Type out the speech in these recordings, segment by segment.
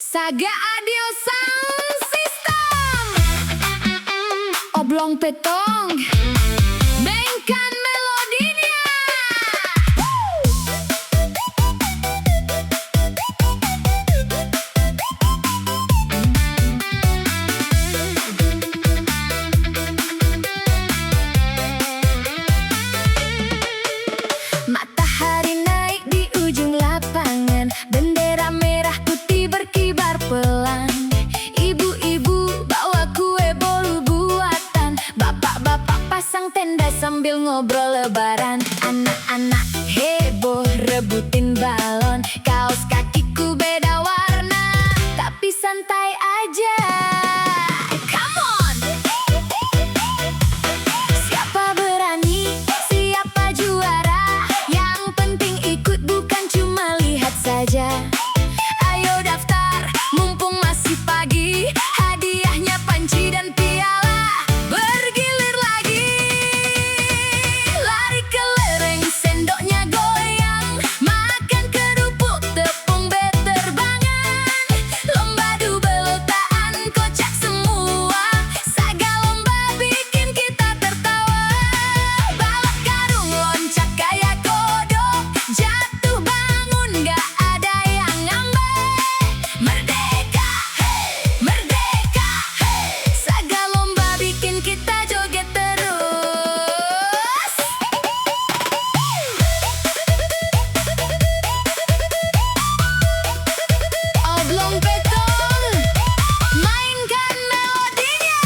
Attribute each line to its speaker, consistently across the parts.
Speaker 1: Saga Audio Sound System. Oblong petong, mainkan melodinya. Matahari naik di ujung lapangan, bendera merah putih berkibar pelan. Ibu-ibu bawa kue bolu buatan, bapak-bapak pasang tenda sambil ngobrol lebaran. Anak-anak heboh rebutin balon, kaos kakiku beda warna, tapi santai aja. Come on! Siapa berani, siapa juara, yang penting ikut bukan cuma lihat saja. Ayo daftar, mumpung masih pagi, hadiahnya panci dan piala bergilir lagi. Lari kelereng, sendoknya goyang, makan kerupuk tepung beterbangan. Lomba dubelotaan kocak semua, saga lomba bikin kita tertawa. Balap karung loncat kayak kodok, jatuh bangun gak ada yang ngambek. Merdeka, hey, merdeka, hey. Saga lomba bikin kita joget terus. Oblong petong, mainkan melodinya.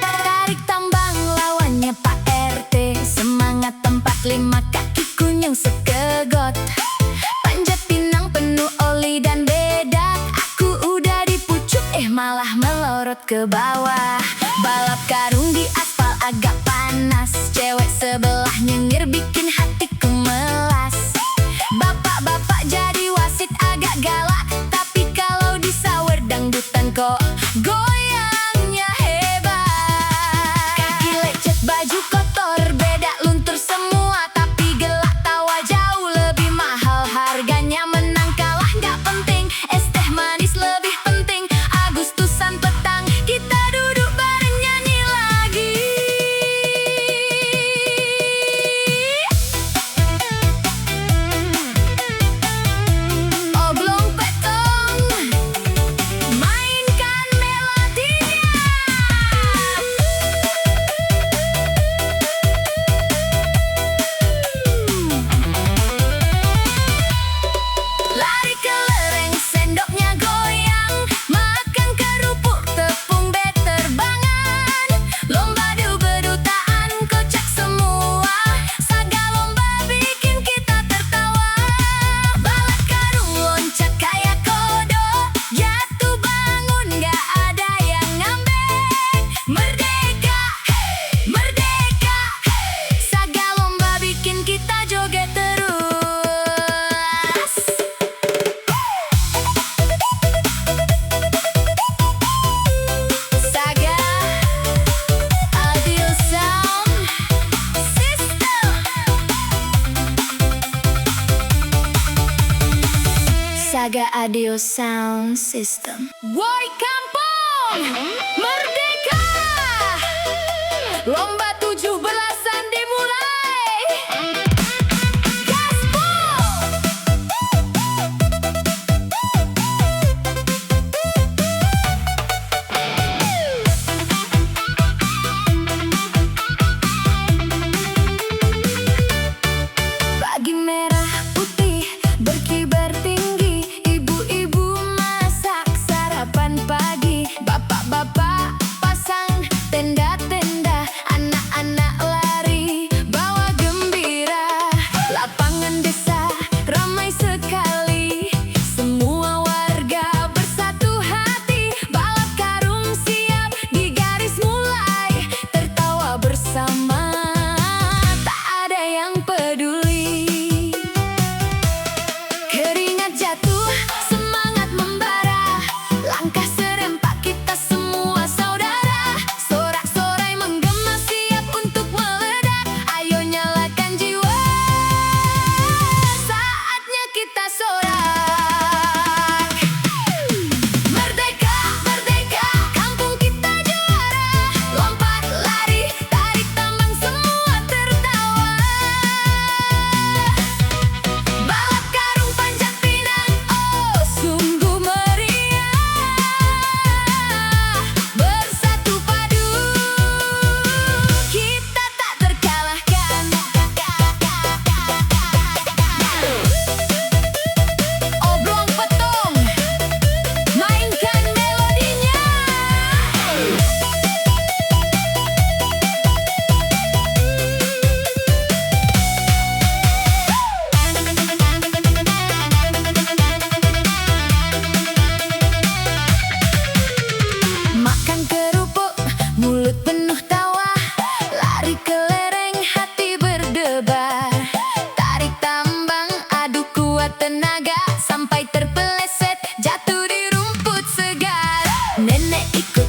Speaker 1: Tarik tambang lawannya Pak RT, semangat tempat lima kaki kunyung sekegot. Panjat pinang penuh oli dan bedak, aku udah di pucuk malah melorot ke bawah. Balap karung di aspal agak panas, cewek sebelah nyengir bikin hatiku melas. Bapak-bapak jadi wasit agak galak, tapi kalau disawer dangdutan kok goyangnya hebat. Kaki lecet, baju kotor, beda luntur semua, tapi gelak tawa jauh lebih mahal harganya. Menang kalah gak penting, es teh manis lebih penting. Agustusan petang, kita duduk bareng nyanyi lagi. Oblong petong, mainkan melodinya. Lari kelereng, sendoknya goyang, makan kerupuk tepung beterbangan. Lomba dubedutaan kocak semua, saga lomba bikin kita tertawa. Balap karung loncat kayak kodok, jatuh bangun gak ada yang ngambek. Merdeka, hey, merdeka, hey. Saga lomba bikin kita joget terus. Saga Audio Sound System. Saga Audio Sound System. Woi kampung, merdeka! Lomba 17-an dimulai. Gaspol! Pagi merah putih berkibar tinggi, ibu-ibu masak sarapan pagi, bapak-bapak pasang tenda-tenda, anak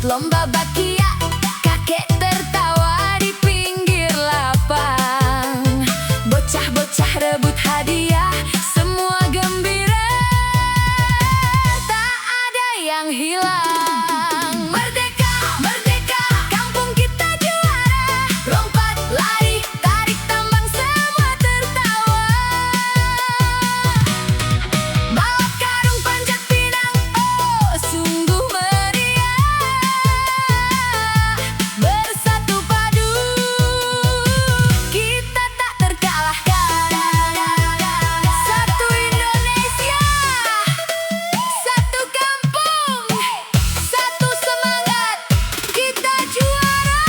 Speaker 1: lomba bakia, kakek tertawa di pinggir lapang. Bocah-bocah rebut hadiah, semua gembira, tak ada yang hilang. Merdeka, merdeka, kampung kita juara. Lompat, lari, tarik tambang, semua tertawa. Balap karung, panjat pinang, oh sungguh meriah. Bersatu padu, kita tak terkalahkan. Satu Indonesia, satu kampung, satu semangat, kita juara.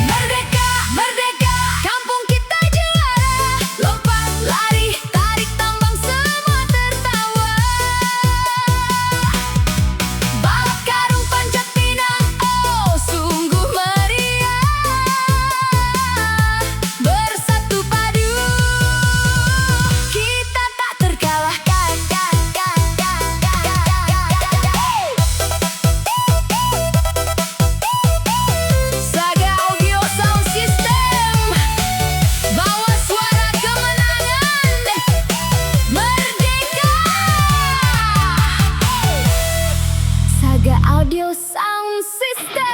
Speaker 1: Merdeka, merdeka, kampung kita juara. Lompat, lari, tarik tambang, semua tertawa. Balap karung, panjat pinang, oh sungguh meriah. Bersatu padu, kita tak terkalahkan. Saga Audio Sound System, bawa suara kemenangan. Merdeka! Saga Audio Sound System.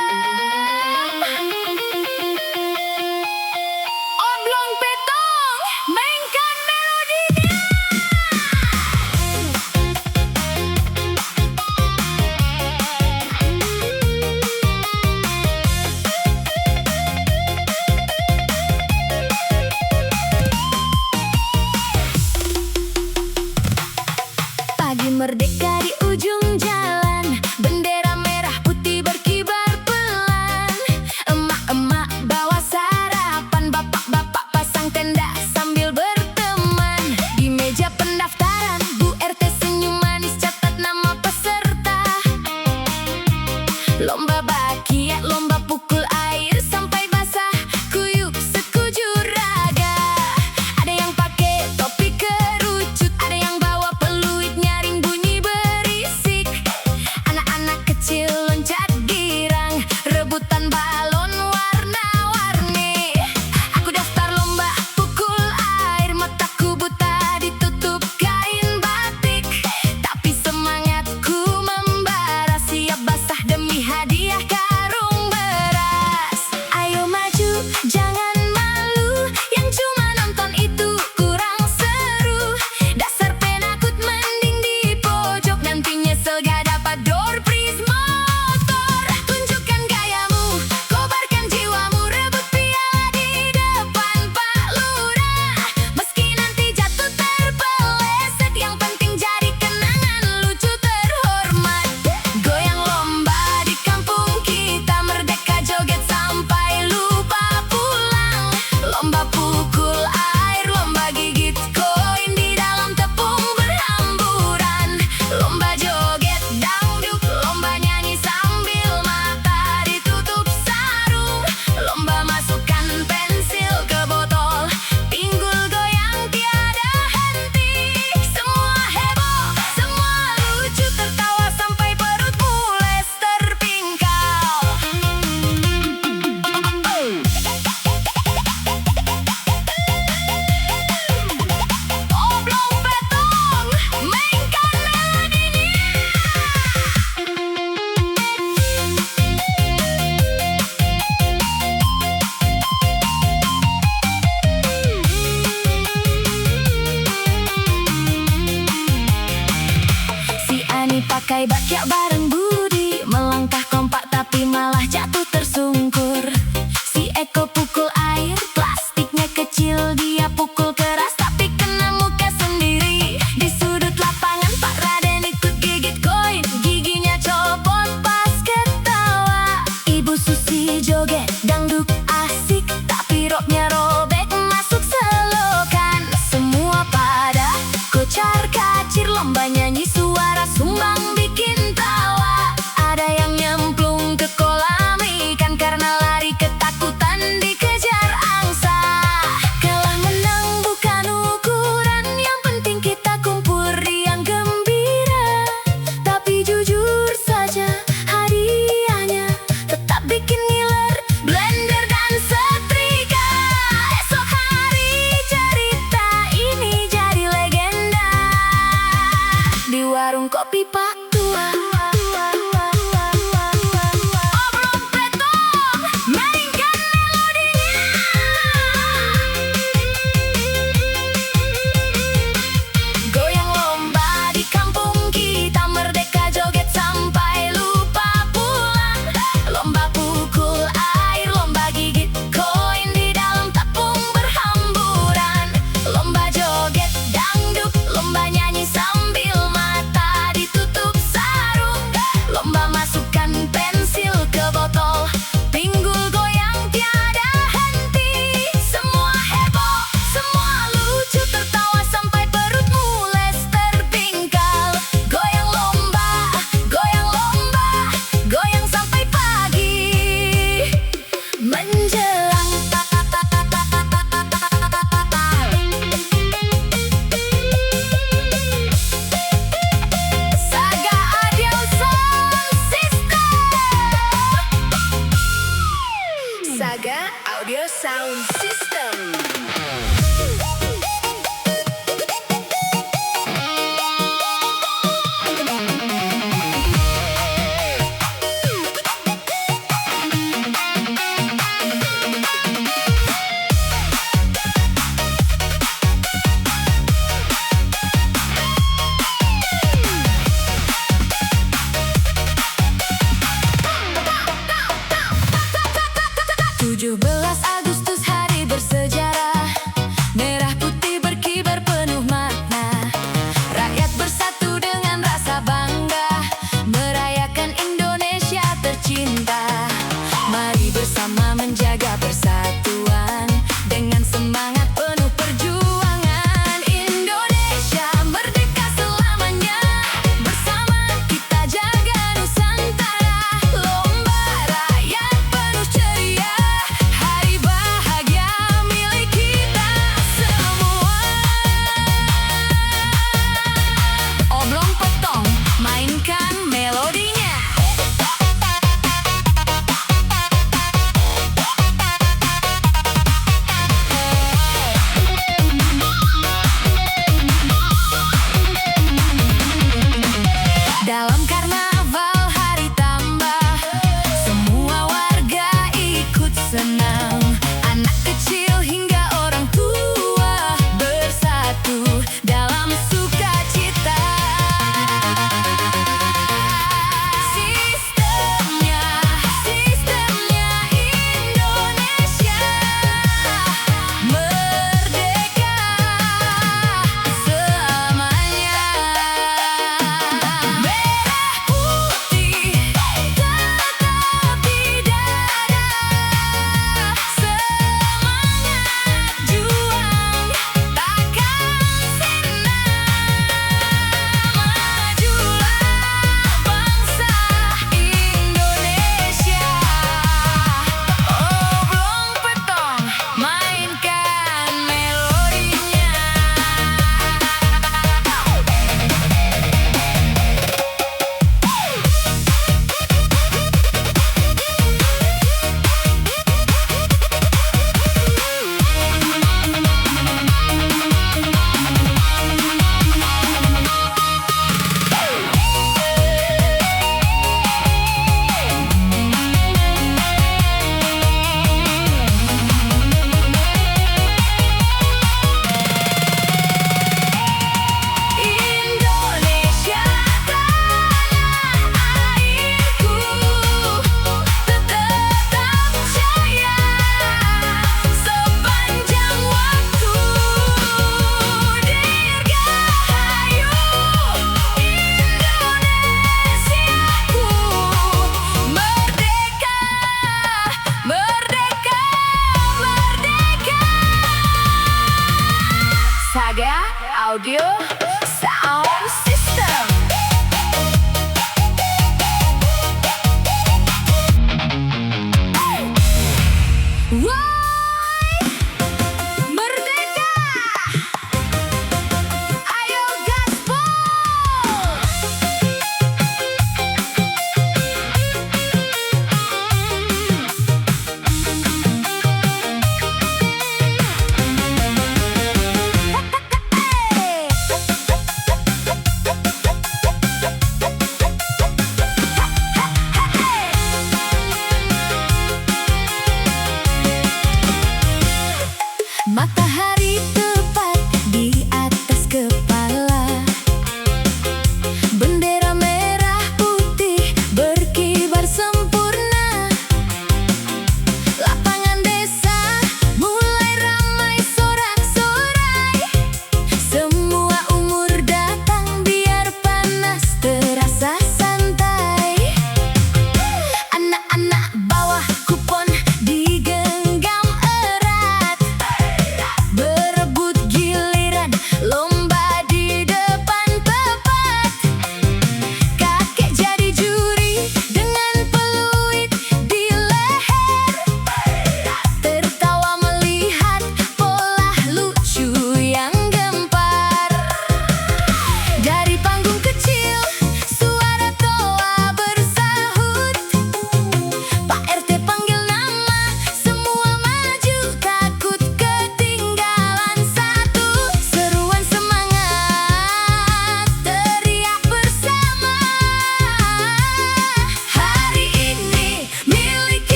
Speaker 1: Oblong Petong, mainkan melodinya. Pagi merdeka di ujung jalan, bendera merah putih berkibar pelan. Emak-emak bawa sarapan, bapak-bapak pasang tenda sambil berteman. Di meja pendaftaran, Bu RT senyum manis catat nama peserta. Lomba bakia, lomba pukul air sampai basah, kuyup sekujur raga. Ada yang pakai topi kerucut, ada yang bawa peluit nyaring bunyi berisik. Anak-anak kecil loncat girang, rebutan balon warna-warni. Aku daftar lomba pukul air, mataku buta ditutup kain batik. Tapi semangatku membara, siap basah demi hadiah karung beras. Ayo maju, jangan malu, yang cuma nonton itu kurang seru. Dasar penakut mending di pojok, nanti nyesel gak dapat door prize motor. Tunjukkan gayamu, kobarkan jiwamu, rebut piala di depan Pak Lurah. Meski nanti jatuh terpeleset, yang penting jadi kenangan lucu terhormat. Goyang lomba di kampung kita, merdeka joget sampai lupa pulang. Lomba pukul air, lomba gigit koin di dalam tepung berhamburan. Lomba joget dangdut, lomba nyanyi sambil mata ditutup sarung. Lomba masukkan pensil ke botol, pinggul goyang tiada henti. Semua heboh, semua lucu, tertawa sampai perut mules terpingkal. Oblong Petong, mainkan melodinya. Si Ani pakai bakyak bareng Budi, melangkah kompak tapi malah jatuh tersungkur. Si Eko pukul air, plastiknya kecil, dia pukul keras tapi kena muka sendiri. Di sudut lapangan Pak Raden ikut gigit koin, giginya copot pas ketawa. Ibu Susi joget dangdut asik, tapi roknya robek masuk selokan. Semua pada kocar kacir, Lomba nyanyi suara sumbang bikin tawa. Ada yang nyemplung ke kolam ikan karena lari ketakutan dikejar angsa. Kalah menang bukan ukuran, yang penting kita kumpul riang gembira. Tapi jujur saja hadiahnya tetap bikin ngiler blender dan setrika. Esok hari cerita ini jadi legenda di warung kopi Pak Tua. Obrol Petong mainkan melodinya. Goyang lomba di kampung kita, merdeka joget sampai lupa pulang. Lomba pukul air, lomba gigit koin di dalam tepung berhamburan. Lomba joget dangdut, lomba nyanyi sambil mata ditutup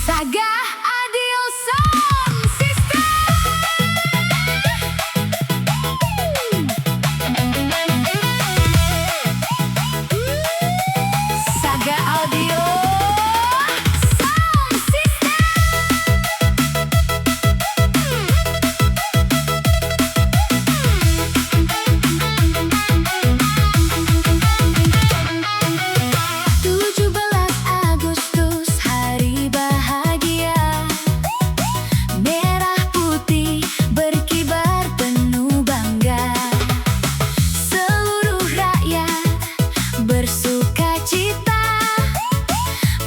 Speaker 1: Saga Audio Sound System. Saga Audio Sound System. Agustus hari bahagia, merah putih berkibar penuh bangga. Seluruh rakyat bersukacita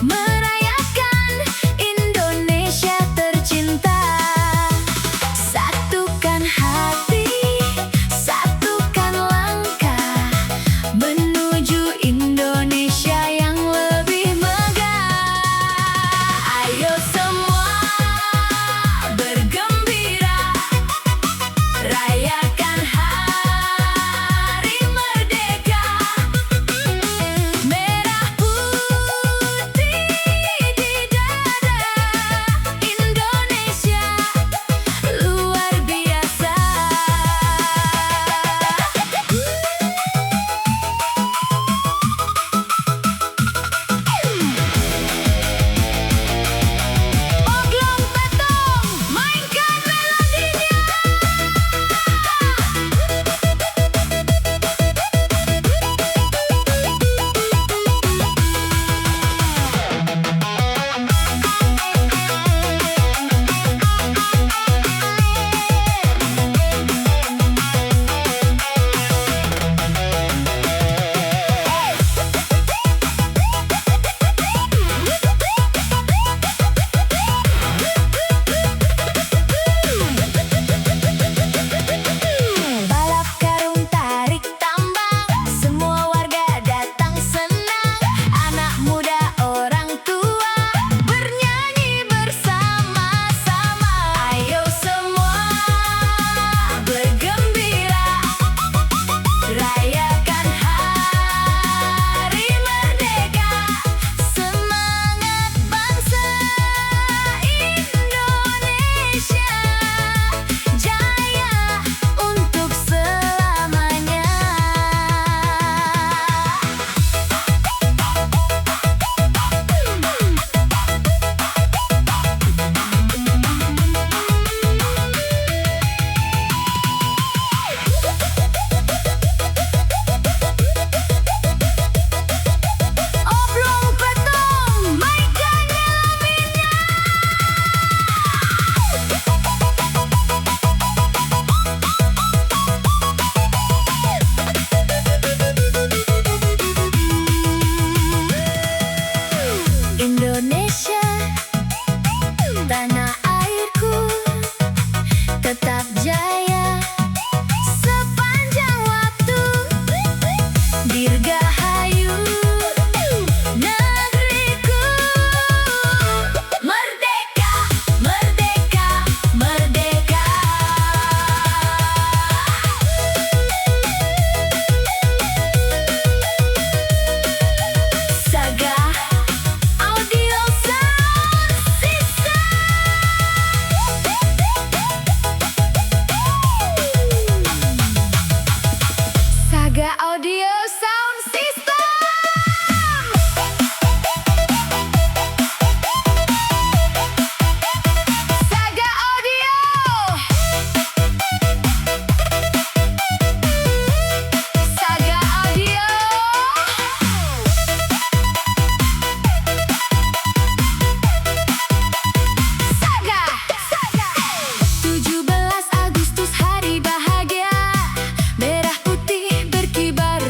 Speaker 1: merayakan Indonesia tercinta. Satukan hati, satukan langkah menuju Indonesia yang lebih megah. Ayo semua bergembira, rayakan hari merdeka. Merah putih di dada, Indonesia luar biasa. Oglong Petong, mainkan melodinya. Balap karung tarik tambang, semua warga datang senang. Anak muda orang tua bernyanyi bersama-sama. Ayo semua bergembira, rayakan hari merdeka. Semangat bangsa Indonesia jaya untuk selamanya. Oblong Petong, mainkan melodinya. Indonesia, tanah airku, tetap jaya sepanjang waktu. Dirgahayu negeriku, merdeka, merdeka, merdeka. Saga Audio Sound System. Saga Audio Sound System. Saga Audio. Saga Audio. Saga 17 Agustus hari bahagia, merah putih berkibar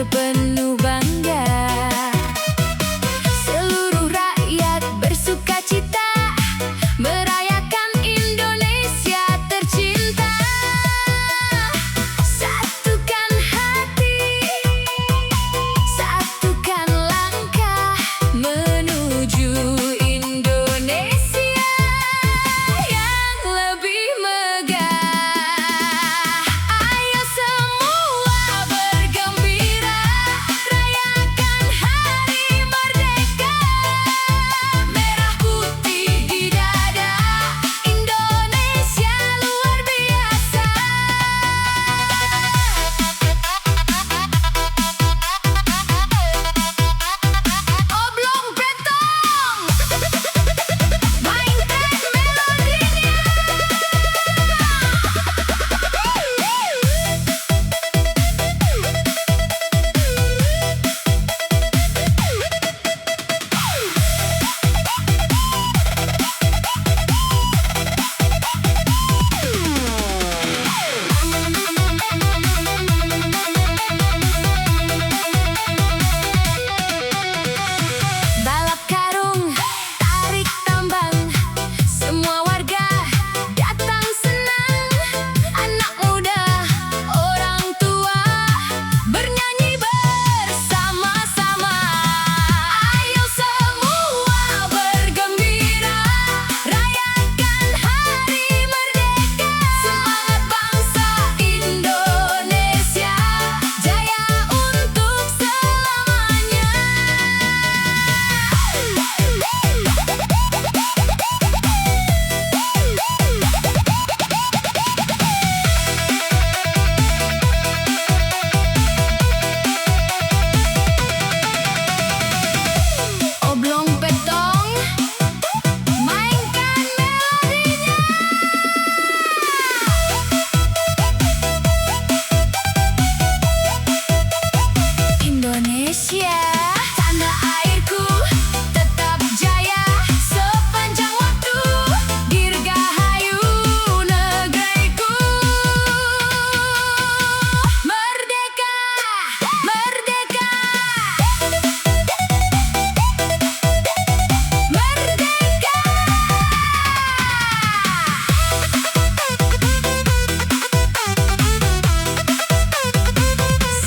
Speaker 1: Merdeka! Merdeka!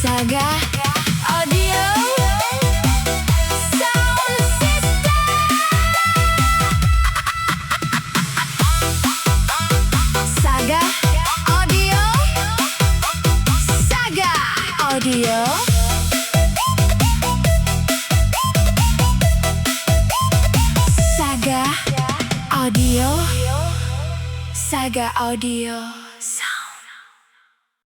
Speaker 1: Saga Audio Sound System. Saga Audio. Saga Audio. Saga Audio. Saga Audio.